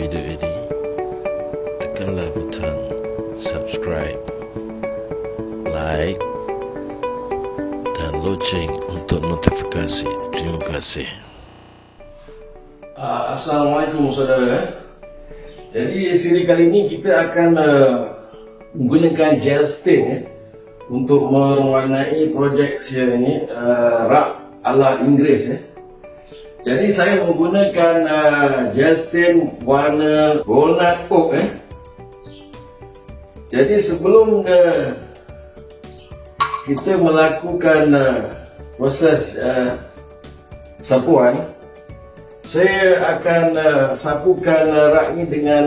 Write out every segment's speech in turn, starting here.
video ini, tekanlah butang subscribe, like dan loceng untuk notifikasi. Terima kasih. Assalamualaikum saudara. Jadi siri kali ini kita akan menggunakan gel stain untuk mewarnai projek saya ini, rak ala Inggeris. Jadi saya menggunakan gel stain warna walnut oak. Jadi sebelum kita melakukan proses sapuan, saya akan sapukan rak ini dengan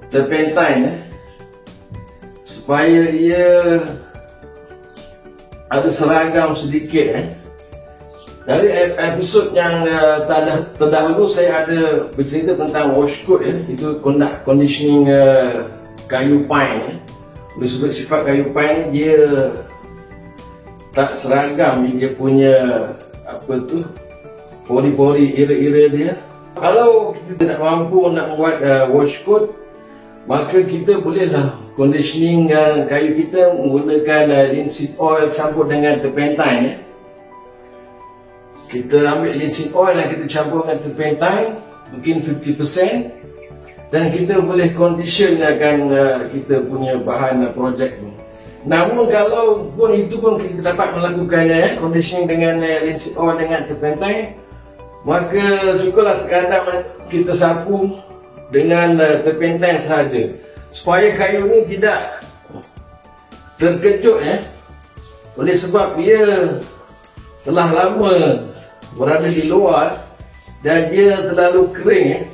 turpentine supaya ia ada seragam sedikit. Dari episod yang terdahulu saya ada bercerita tentang wash coat, itu conditioning kayu pine. Oleh sebab sifat kayu pine dia tak seragam, dia punya pori-pori, ira-ira dia. Kalau kita tidak mampu nak buat wash coat, maka kita bolehlah conditioning kayu kita menggunakan linseed oil campur dengan turpentine. Kita ambil linseed oil dan kita campur dengan turpentine, mungkin 50%, dan kita boleh conditionkan kita punya bahan projek tu. Namun kalau pun itu pun kita dapat melakukan conditioning dengan linseed oil dengan turpentine, maka cukuplah sekadar kita sapu dengan turpentine sahaja, supaya kayu ni tidak terkejut oleh sebab dia telah lama berada di luar dan dia terlalu kering,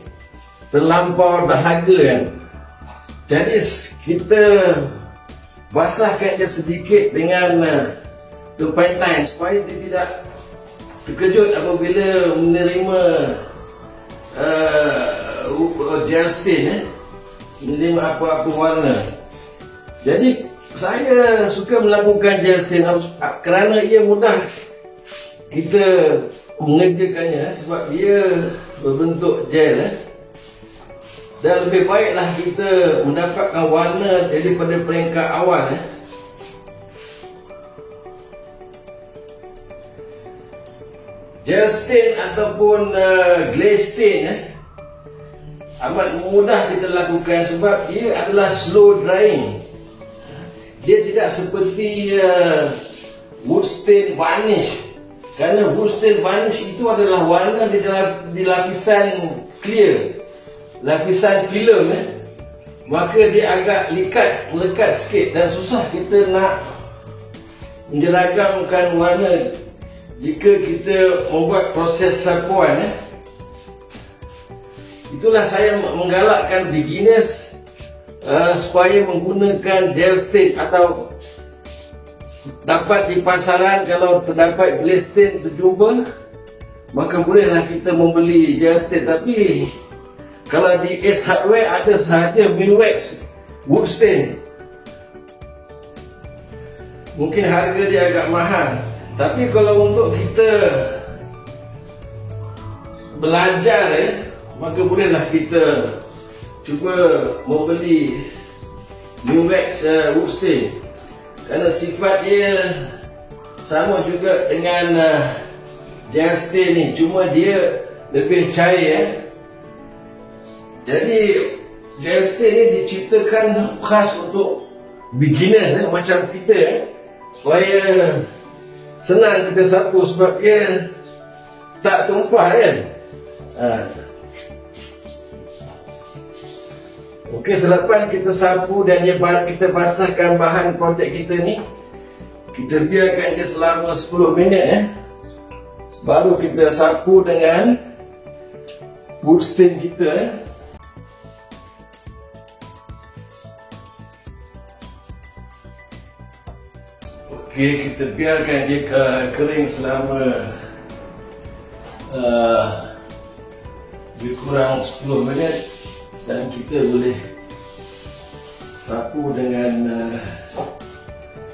terlampau dahaga. Jadi kita basahkan dia sedikit dengan turpentine supaya dia tidak terkejut apabila menerima gel stain, menerima apa-apa warna. Jadi saya suka melakukan gel stain kerana ia mudah kita mengerjakannya, sebab dia berbentuk gel, dan lebih baiklah kita mendapatkan warna daripada peringkat awal. Gel stain ataupun glaze stain amat mudah kita lakukan sebab dia adalah slow drying. Dia tidak seperti wood stain varnish. Kerana wood stain varnish itu adalah warna di lapisan clear, lapisan film, maka dia agak melekat sikit dan susah kita nak menjeragamkan warna jika kita membuat proses sapuan. Itulah saya menggalakkan beginners supaya menggunakan gel stain, atau dapat di pasaran. Kalau terdapat glaze stain terjumpa, maka bolehlah kita membeli gel stain. Tapi kalau di Ace Hardware ada sahaja Minwax wood stain. Mungkin harga dia agak mahal, tapi kalau untuk kita belajar, maka bolehlah kita cuba membeli Minwax wood stain. Kerana sifat dia sama juga dengan gel stain ni, cuma dia lebih cair. Jadi gel stain ni diciptakan khas untuk beginners, macam kita, supaya senang kita sapu sebab dia tak tumpah Okey, selepas kita sapu dan kita basahkan bahan projek kita ni, kita biarkan dia selama 10 minit baru kita sapu dengan wood stain kita. Okey, kita biarkan dia kering selama lebih kurang 10 minit dan kita boleh sapu dengan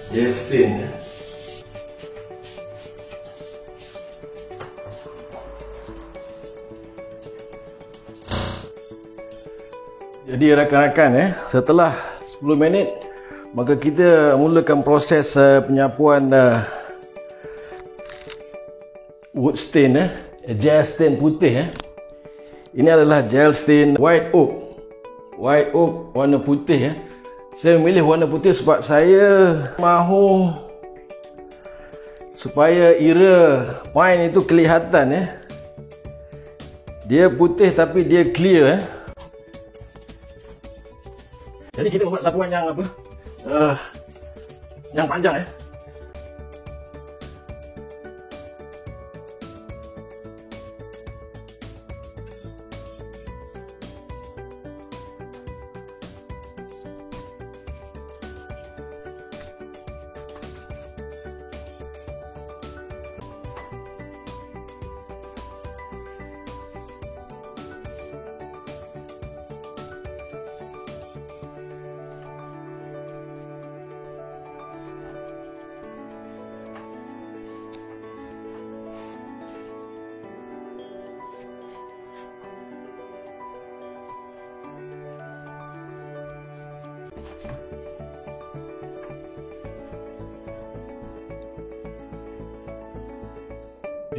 gel stain. Jadi rakan-rakan, setelah 10 minit maka kita mulakan proses penyapuan wood stain, gel stain putih. Ini adalah gel stain white oak warna putih. Saya memilih warna putih sebab saya mahu supaya era pine itu kelihatan. Dia putih tapi dia clear. Jadi kita buat sapuan yang apa? Yang panjang.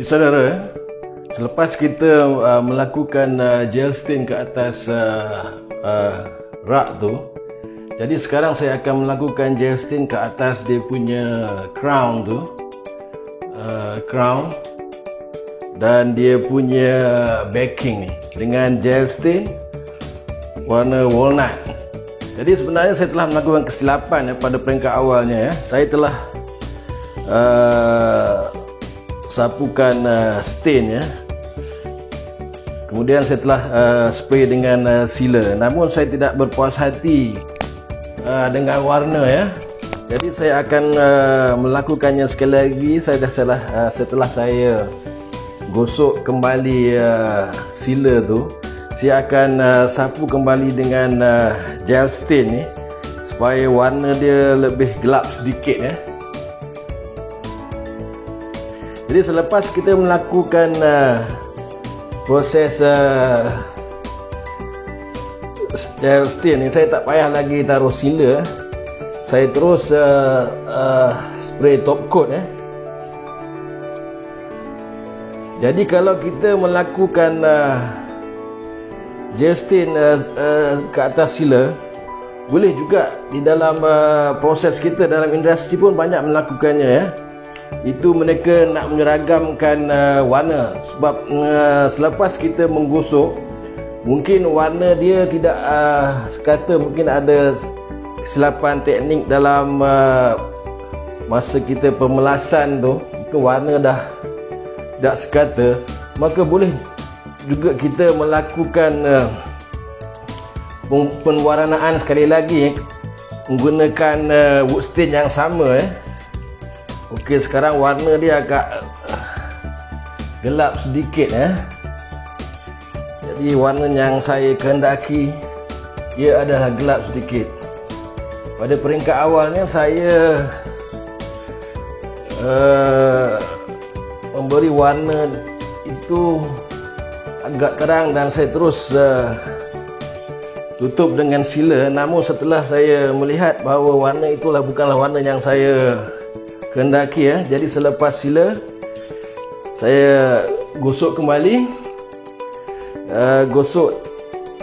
Saudara, selepas kita melakukan gel stain ke atas rak tu, jadi sekarang saya akan melakukan gel stain ke atas dia punya crown tu, crown dan dia punya backing ni dengan gel stain warna walnut. Jadi sebenarnya saya telah melakukan kesilapan pada peringkat awalnya. Saya telah sapukan stain kemudian saya telah spray dengan sealer, namun saya tidak berpuas hati dengan warna. Jadi saya akan melakukannya sekali lagi. Setelah saya gosok kembali sealer tu, saya akan sapu kembali dengan gel stain ni supaya warna dia lebih gelap sedikit. Jadi selepas kita melakukan proses gel stain ni, saya tak payah lagi taruh sealer. Saya terus spray top coat. Jadi kalau kita melakukan gel stain ke atas sealer, boleh juga di dalam proses kita dalam industri pun banyak melakukannya. Itu mereka nak menyeragamkan warna sebab selepas kita menggosok, mungkin warna dia tidak sekata, mungkin ada kesilapan teknik dalam masa kita pemelasan tu, mungkin warna dah tak sekata, maka boleh juga kita melakukan penwarnaan sekali lagi menggunakan wood stain yang sama. Okey, sekarang warna dia agak gelap sedikit. Jadi warna yang saya kehendaki ia adalah gelap sedikit. Pada peringkat awalnya saya memberi warna itu agak terang dan saya terus tutup dengan sealer. Namun setelah saya melihat bahawa warna itulah bukanlah warna yang saya kehendaki, jadi selepas sealer saya gosok kembali, gosok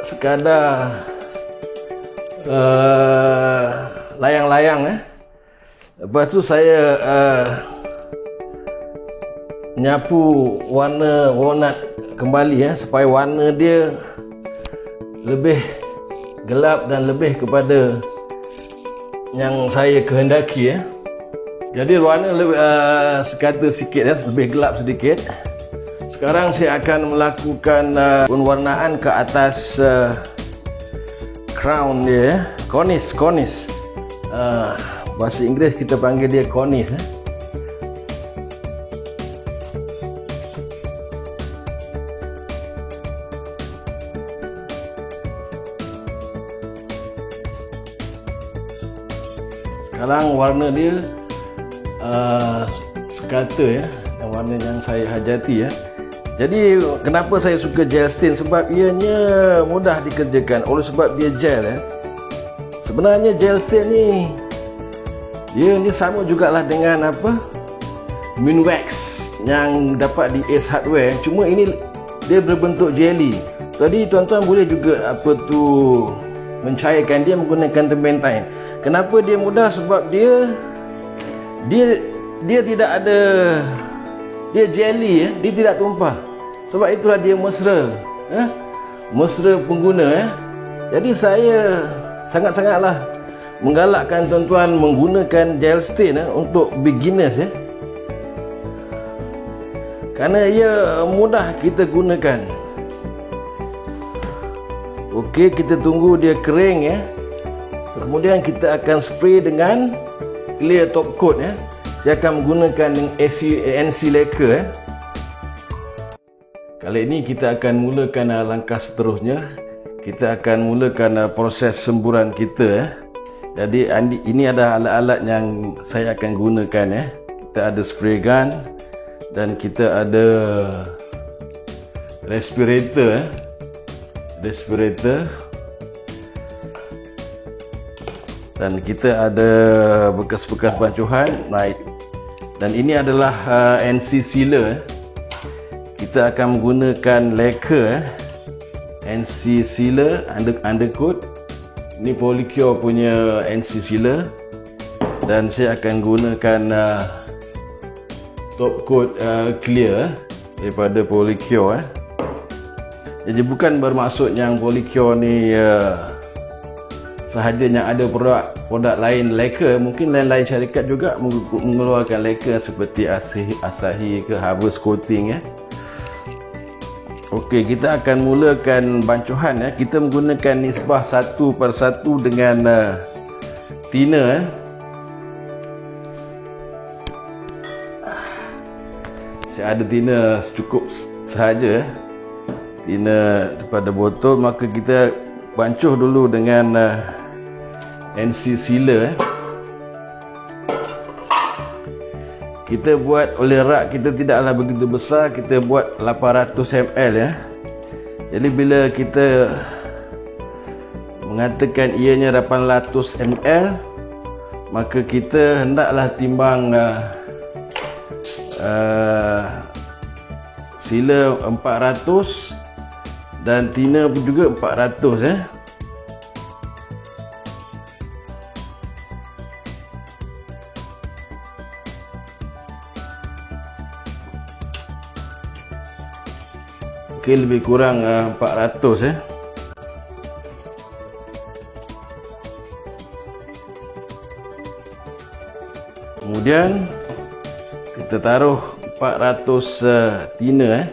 sekadar layang-layang. Lepas tu saya nyapu warna walnut kembali, supaya warna dia lebih gelap dan lebih kepada yang saya kehendaki. Jadi warna lebih sekata sikit, lebih gelap sedikit. Sekarang saya akan melakukan penwarnaan ke atas crown dia, cornice. Bahasa Inggeris kita panggil dia cornice. Sekarang warna dia sekata, warna yang saya hajati. Jadi kenapa saya suka gel stain? Sebab ianya mudah dikerjakan. Oleh sebab dia gel sebenarnya gel stain ni dia ni sama jugalah dengan apa, Minwax yang dapat di Ace Hardware, cuma ini dia berbentuk jelly. Tadi tuan-tuan boleh juga apa tu mencairkan dia menggunakan turpentine. Kenapa dia mudah? Sebab dia tidak ada, dia jelly dia tidak tumpah. Sebab itulah dia mesra, mesra pengguna. Jadi saya sangat-sangatlah menggalakkan tuan-tuan menggunakan gel stain untuk beginners kerana ia mudah kita gunakan. Okey, kita tunggu dia kering kemudian kita akan spray dengan clear top coat Saya akan menggunakan NC lacquer Kali ini kita akan mulakan langkah seterusnya. Kita akan mulakan proses semburan kita Jadi ini ada alat-alat yang saya akan gunakan Kita ada spray gun dan kita ada respirator dan kita ada bekas-bekas bancuhan. Dan ini adalah NC sealer. Kita akan menggunakan lacquer NC sealer undercoat. Ini Polycure punya NC sealer dan saya akan gunakan top coat clear daripada Polycure Jadi bukan bermaksud yang Polycure ni sahaja yang ada produk lain lacquer. Mungkin lain-lain syarikat juga mengeluarkan lacquer seperti Asahi ke Harvest Coating Okey, kita akan mulakan bancuhan Kita menggunakan nisbah 1/1 dengan thinner Saya ada thinner cukup sahaja, thinner daripada botol. Maka kita bancuh dulu dengan NC sealer Kita buat oleh rak kita tidaklah begitu besar, kita buat 800 ml Jadi bila kita mengatakan ianya 800 ml, maka kita hendaklah timbang sealer 400 dan thinner pun juga 400 Okey, lebih kurang 400 Kemudian kita taruh 400 thinner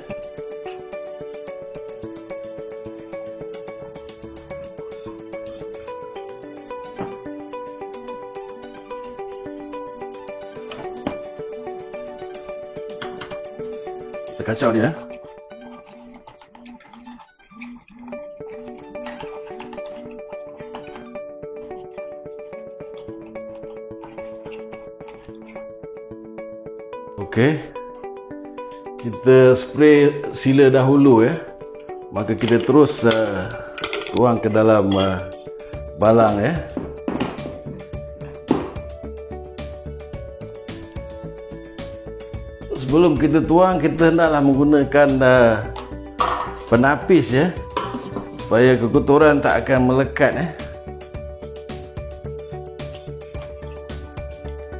kita kacau dia Okey, kita spray sealer dahulu maka kita terus tuang ke dalam balang Sebelum kita tuang, kita hendaklah menggunakan penapis supaya kekotoran tak akan melekat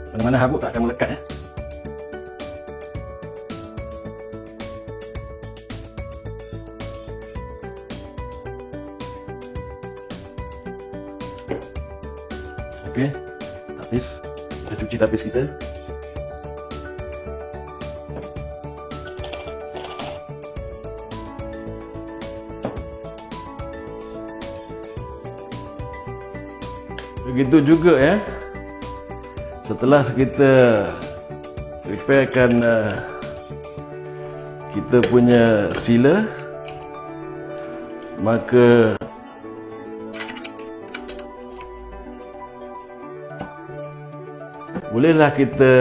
Mana-mana habuk tak akan melekat Okey, tapis. Kita cuci tapis kita. Begitu juga setelah kita preparekan kita punya sealer, maka bolehlah kita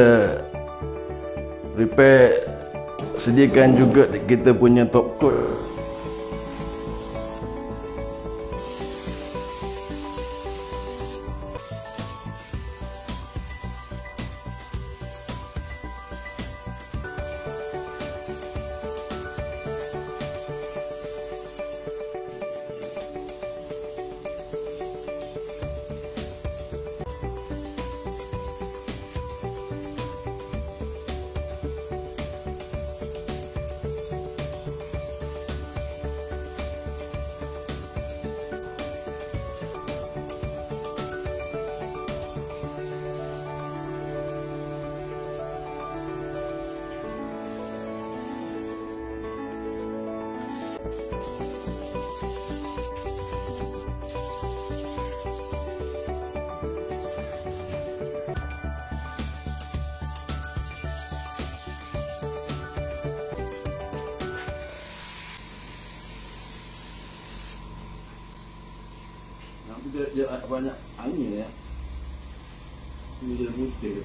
prepare sediakan juga kita punya top coat. Dia banyak angin ya. Ini dia putih.